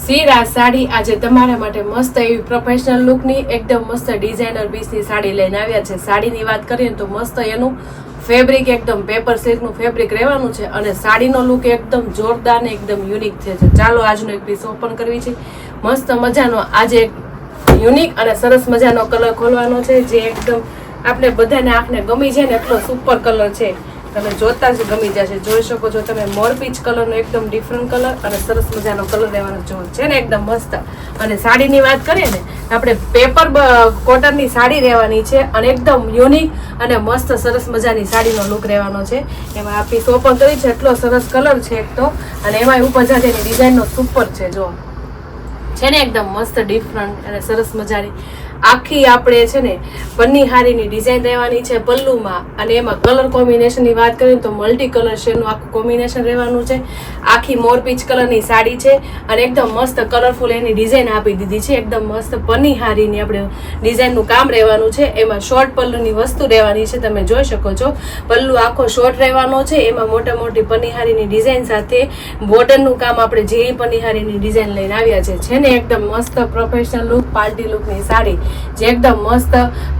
સિરા સાડી આજે તમારા માટે મસ્ત એવી પ્રોફેશનલ લુકની એકદમ મસ્ત ડિઝાઇનર પીસની સાડી લઈને આવ્યા છે. સાડીની વાત કરીએ તો મસ્ત એનું ફેબ્રિક એકદમ પેપર સિલ્કનું ફેબ્રિક રહેવાનું છે અને સાડીનો લુક એકદમ જોરદાર ને એકદમ યુનિક છે. ચાલો આજનો એક પીસ ઓપન કરવી છે. મસ્ત મજાનો આજે યુનિક અને સરસ મજાનો કલર ખોલવાનો છે જે એકદમ આપણે બધાને આંખને ગમી જાય ને એટલો સુપર કલર છે. તમે જોતા જ ગમી જશે. જોઈ શકો છો તમે મોરપીચ કલરનો એકદમ ડિફરન્ટ કલર અને સરસ મજાનો કલર રહેવાનો જો છે ને એકદમ મસ્ત. અને સાડીની વાત કરીએ ને આપણે પેપર કોટનની સાડી રહેવાની છે અને એકદમ યુનિક અને મસ્ત સરસ મજાની સાડીનો લુક રહેવાનો છે. એમાં આ પીસ ઓપન કરી છે એટલો સરસ કલર છે એક તો અને એમાં ઉપર જાતેની ડિઝાઇનનો સુપર છે જો છે ને એકદમ મસ્ત ડિફરન્ટ અને સરસ મજાની આખી આપણે છે ને પન્નીહારીની ડિઝાઇન રહેવાની છે પલ્લુમાં અને એમાં કલર કોમ્બિનેશનની વાત કરીએ તો મલ્ટી કલર શેડનું આખું કોમ્બિનેશન રહેવાનું છે. આખી મોરપીચ કલરની સાડી છે અને એકદમ મસ્ત કલરફુલ એની ડિઝાઇન આપી દીધી છે. એકદમ મસ્ત પન્નીહારીની આપણે ડિઝાઇનનું કામ રહેવાનું છે. એમાં શોર્ટ પલ્લુની વસ્તુ રહેવાની છે. તમે જોઈ શકો છો પલ્લુ આખો શોર્ટ રહેવાનો છે. એમાં મોટા મોટી પન્નીહારીની ડિઝાઇન સાથે બોર્ડરનું કામ આપણે જે પન્નીહારીની ડિઝાઇન લઈને આવ્યા છે ને એકદમ મસ્ત પ્રોફેશનલ લુક પાર્ટી લુકની સાડી જે એકદમ મસ્ત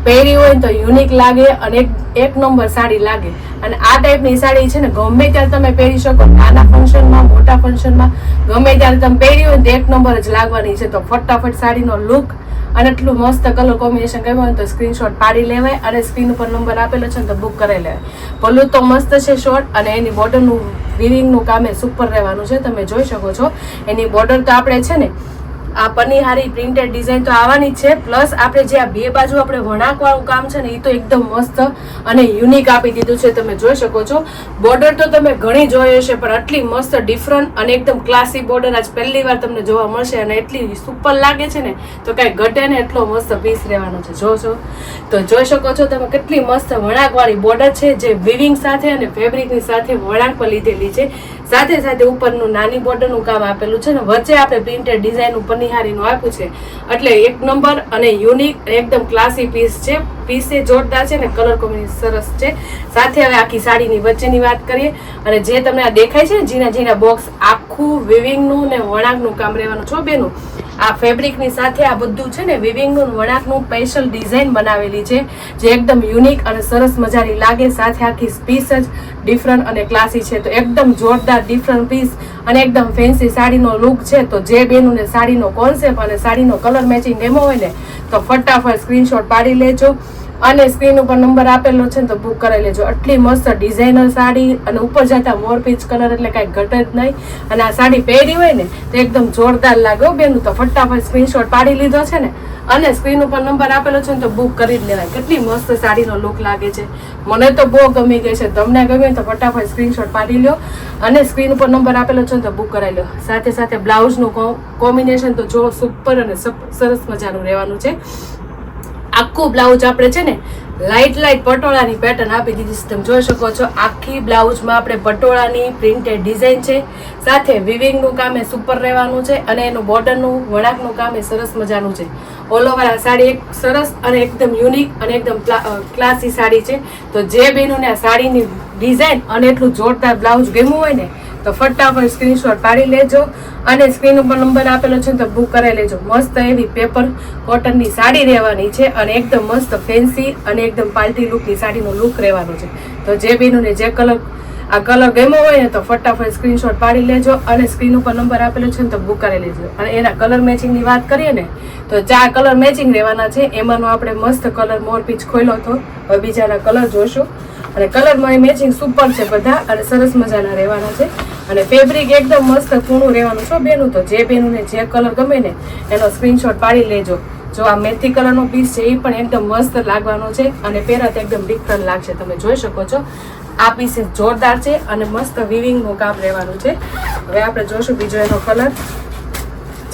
પહેરી હોય તો યુનિક લાગે અને એક નંબર સાડી લાગે. અને આ ટાઈપની સાડી છે ને ગમે ત્યારે તમે પહેરી શકો. નાના ફંક્શનમાં મોટા ફંક્શનમાં ગમે ત્યારે તમે પહેરી હોય તો એક નંબર જ લાગવાની છે. તો ફટાફટ સાડીનો લુક અને એટલું મસ્ત કલર કોમ્બિનેશન ગમ્યું હોય તો સ્ક્રીનશોટ પાડી લેવાય અને સ્ક્રીન ઉપર નંબર આપેલો છે ને તો બુક કરી લેવાય. પલ્લુ તો મસ્ત છે શોર્ટ અને એની બોર્ડરનું વિવિંગનું કામ એ સુપર રહેવાનું છે. તમે જોઈ શકો છો એની બોર્ડર તો આપણે છે ને આ પન્નીહારી પ્રિન્ટેડ ડિઝાઇન તો આવવાની જ છે. પ્લસ આપણે જે આ બે બાજુ આપણે વણાકવાળું કામ છે ને એ તો એકદમ મસ્ત અને યુનિક આપી દીધું છે. તમે જોઈ શકો છો બોર્ડર તો તમે ઘણી જોઈ હશે પણ આટલી મસ્ત ડિફરન્ટ અને એકદમ ક્લાસી બોર્ડર આજ પહેલી વાર તમને જોવા મળશે અને એટલી સુપર લાગે છે ને તો કાંઈ ઘટે ને એટલો મસ્ત પીસ રહેવાનો છે. જો તો જોઈ શકો છો તમે કેટલી મસ્ત વણાકવાળી બોર્ડર છે જે વિવિંગ સાથે અને ફેબ્રિકની સાથે વણાક પર લીધેલી છે. સાથે સાથે ઉપરનું નાની બોર્ડરનું કામ આપેલું છે ને વચ્ચે આપણે પ્રિન્ટેડ ડિઝાઇન પન્નીહારીનું આપ્યું છે. એટલે એક નંબર અને યુનિક એકદમ ક્લાસી પીસ છે. પીસ એ જોરદાર છે ને કલર કોમ્બિનેશન સરસ છે. સાથે હવે આખી સાડીની વચ્ચેની વાત કરીએ અને જે તમને આ દેખાય છે ઝીણા ઝીણા બોક્સ આખું વિવિંગનું ને વણાકનું કામ રહેવાનું છો બેનું. આ ફેબ્રિકની સાથે આ બધું છે ને વિવિંગનું વણાકનું સ્પેશિયલ ડિઝાઇન બનાવેલી છે જે એકદમ યુનિક અને સરસ મજાની લાગે. સાથે આખી પીસ જ ડિફરન્ટ અને ક્લાસી છે. તો એકદમ જોરદાર ડિફરન્ટ પીસ અને એકદમ ફેન્સી સાડીનો લુક છે. તો જે બેનુંને સાડીનો કોન્સેપ્ટ અને સાડીનો કલર મેચિંગ ગમ્યો હોય ને તો ફટાફટ સ્ક્રીનશોટ પાડી લેજો અને સ્ક્રીન ઉપર નંબર આપેલો છે ને તો બુક કરી લેજો. આટલી મસ્ત ડિઝાઇનર સાડી અને ઉપર જતા મોરપીચ કલર એટલે કાંઈ ઘટે જ નહીં. અને આ સાડી પહેરી હોય ને તો એકદમ જોરદાર લાગે બેનું. તો ફટાફટ સ્ક્રીનશોટ પાડી લીધો છે ને અને સ્ક્રીન ઉપર નંબર આપેલો છે ને તો બુક કરી જ લેવાય. કેટલી મસ્ત સાડીનો લુક લાગે છે. મને તો બહુ ગમી ગઈ છે. તમને ગમે તો ફટાફટ સ્ક્રીનશોટ પાડી લો અને સ્ક્રીન ઉપર નંબર આપેલો છે ને તો બુક કરાવી લો. સાથે સાથે બ્લાઉઝનું કોમ્બિનેશન તો જો સુપર અને સરસ મજાનું રહેવાનું છે. આખું બ્લાઉઝ આપણે છે ને લાઇટ પટોળાની પેટર્ન આપી દીધી છે. તમે જોઈ શકો છો આખી બ્લાઉઝમાં આપણે પટોળાની પ્રિન્ટેડ ડિઝાઇન છે. સાથે વિવિંગનું કામ એ સુપર રહેવાનું છે અને એનું બોર્ડરનું વણાકનું કામ એ સરસ મજાનું છે. ઓલ ઓવર આ સાડી એક સરસ અને એકદમ યુનિક અને એકદમ ક્લાસી સાડી છે. તો જે બહેનોને આ સાડીની ડિઝાઇન અને એટલું જોરદાર બ્લાઉઝ ગમ્યું હોય ને તો ફટાફટ સ્ક્રીનશોટ પાડી લેજો અને સ્ક્રીન ઉપર નંબર આપેલો છે તો બુક કરાવી લેજો. મસ્ત એવી પેપર કોટનની સાડી રહેવાની છે અને એકદમ મસ્ત ફેન્સી અને એકદમ પાર્ટી લુકની સાડીનો લુક રહેવાનો છે. તો જે બેનોને જે આ કલર ગમ્યો હોય ને તો ફટાફટ સ્ક્રીનશોટ પાડી લેજો અને સ્ક્રીન ઉપર નંબર આપેલો છે ને તો બુક કરી લેજો. અને એના કલર મેચિંગની વાત કરીએ ને તો 4 કલર મેચિંગ રહેવાના છે. એમાંનો આપણે મસ્ત કલર મોરપીચ ખોલ્યો હતો. હવે બીજાના કલર જોશું અને કલરમાં મેચિંગ સુપર છે બધા અને સરસ મજાના રહેવાના છે. અને ફેબ્રિક એકદમ મસ્ત કૂણું રહેવાનું છો બેનું. તો જે બેનુંને જે કલર ગમે ને એનો સ્ક્રીનશોટ પાડી લેજો. જો આ મેથી કલરનો પીસ છે એ પણ એકદમ મસ્ત લાગવાનો છે અને પહેરાત એકદમ ડિફરન્ટ લાગશે. તમે જોઈ શકો છો આ પીસ જોરદાર છે અને મસ્ત વિવિંગનું કામ રહેવાનું છે. હવે આપણે જોશું બીજો એનો કલર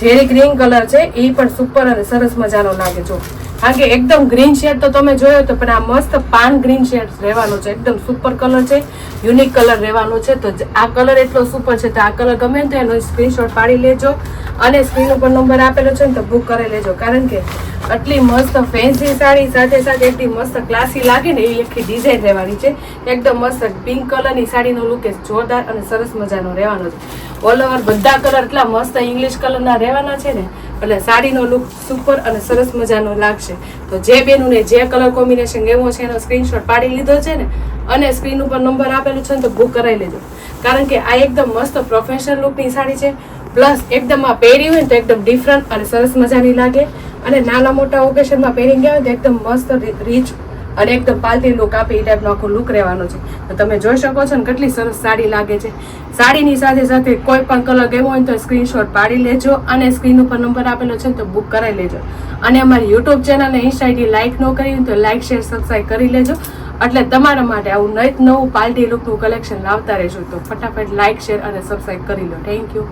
જેરી ગ્રીન કલર છે. એ પણ સુપર અને સરસ મજાનો લાગે. જો કારણ કે એકદમ ગ્રીન શેડ તો તમે જોયો તો પણ આ મસ્ત પાન ગ્રીન શેડ રહેવાનો છે. એકદમ સુપર કલર છે, યુનિક કલર રહેવાનો છે. તો આ કલર એટલો સુપર છે તો આ કલર ગમે તો એનો સ્ક્રીનશોટ પાડી લેજો અને સ્ક્રીન ઉપર નંબર આપેલો છે ને તો બુક કરી લેજો. કારણ કે આટલી મસ્ત ફેન્સી સાડી સાથે સાથે એટલી મસ્ત ક્લાસી લાગે ને એવી આખી ડિઝાઇન રહેવાની છે. એકદમ મસ્ત પિંક કલરની સાડીનો લુક એ જોરદાર અને સરસ મજાનો રહેવાનો છે. ઓલ ઓવર બધા કલર એટલા મસ્ત ઇંગ્લિશ કલરના રહેવાના છે ને, એટલે સાડીનો લુક સુપર અને સરસ મજાનો લાગશે. તો જે બેનોને જે કલર કોમ્બિનેશન લેવો છે એનો સ્ક્રીનશોટ પાડી લીધો છે ને, અને સ્ક્રીન ઉપર નંબર આપેલું છે ને તો બુક કરાવી લેજો. કારણ કે આ એકદમ મસ્ત પ્રોફેશનલ લુકની સાડી છે. પ્લસ એકદમ આ પહેરી હોય ને તો એકદમ ડિફરન્ટ અને સરસ મજાની લાગે, અને નાના મોટા ઓકેશનમાં પહેરી ગયા હોય તો એકદમ મસ્ત રીચ અને એકદમ પાલતી લુક આપે એ ટાઈપનો આખો લુક રહેવાનો છે. તો તમે જોઈ શકો છો ને કેટલી સરસ સાડી લાગે છે. સાડીની સાથે સાથે કોઈ પણ કલર ગમ્યો હોય તો સ્ક્રીનશોટ પાડી લેજો, અને સ્ક્રીન ઉપર નંબર આપેલો છે ને તો બુક કરાવી લેજો. અને અમારી યુટ્યુબ ચેનલ અને ઇન્સ્ટા આઈડી લાઇક ન કરી હોય તો લાઇક શેર સબસ્ક્રાઈબ કરી લેજો, એટલે તમારા માટે આવું નવું પાર્ટી લુકનું કલેક્શન લાવતા રહેજો. તો ફટાફટ લાઇક શેર અને સબસ્ક્રાઈબ કરી લો. Thank you.